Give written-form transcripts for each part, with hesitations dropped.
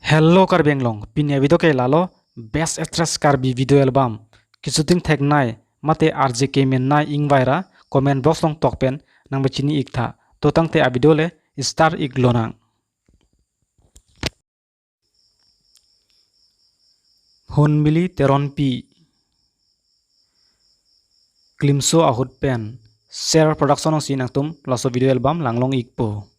Hello Karbenglong, pinya video ke lalo Best Actress Karbi video album. Kisuting tek nai mate RJK men nai ingwaira comment box long tokpen nang bachini ikta. Totang te abido le star iglonang. Hun mili teron pi. Klimso ahut pen. Share production ong sinaktum laso video album langlong ikpo.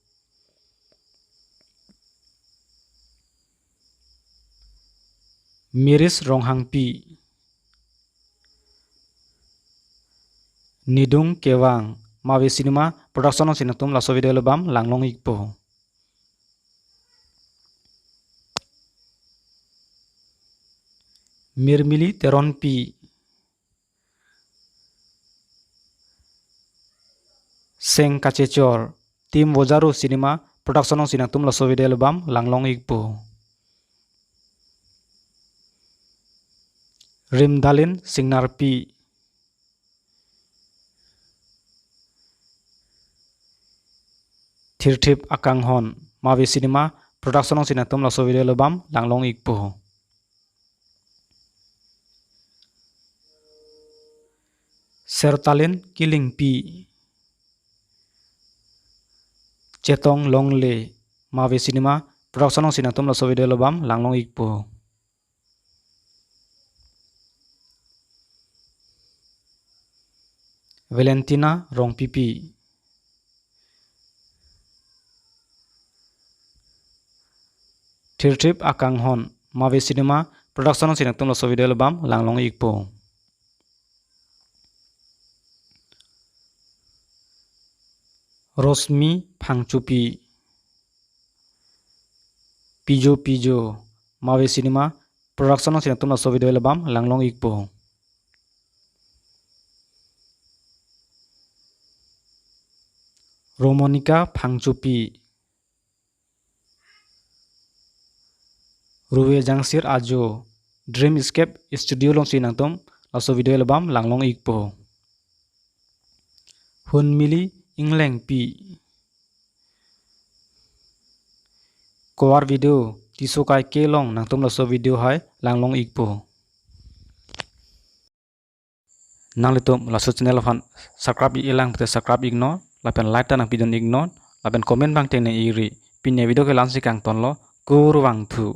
Miris ronghang pi. Nidung kewang mawi cinema production ong sinatum laso video album langlong ikpo. Mirmili teron pi. Seng kacecor tim wojaru cinema production ong sinatum laso video album langlong ikpo. Rimdalin singnar pi. Thirtip akang hon mawi cinema production ong sinatum laso video album langlong ikpo. Sertalin kiling pi. Cetong longle mawi cinema production ong sinatum laso video album langlong ikpo. Valentina rong pipi. Thirtip akang hon mawi cinema production ong sinatum laso video album langlong ikpo. Rosmi phangchupi. Pijo pijo mawi cinema production ong sinatum laso video album langlong ikpo. Romonika phangchupi. Ruwe jangsir ajo Dream Escape Studio long sinangtum laso video album langlong ikpo. Hun mili ingleng pi. Kowar video tisukai kelong nangtum laso video hai langlong ikpo. Nang litum laso channel fan subscribe ilang pete subscribe igno lapen like tanang pidon igno lapen komen bang teng ne iri pinnya video ke lansi kang ton lo kuruwang thu.